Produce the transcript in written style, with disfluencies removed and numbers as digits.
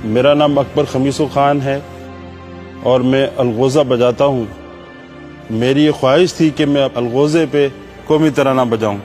मेरा नाम अकबर खमीसो खान है और मैं अलगोज़ा बजाता हूँ। मेरी ये ख्वाहिश थी कि मैं अलगोज़े पे कौमी तराना बजाऊँ।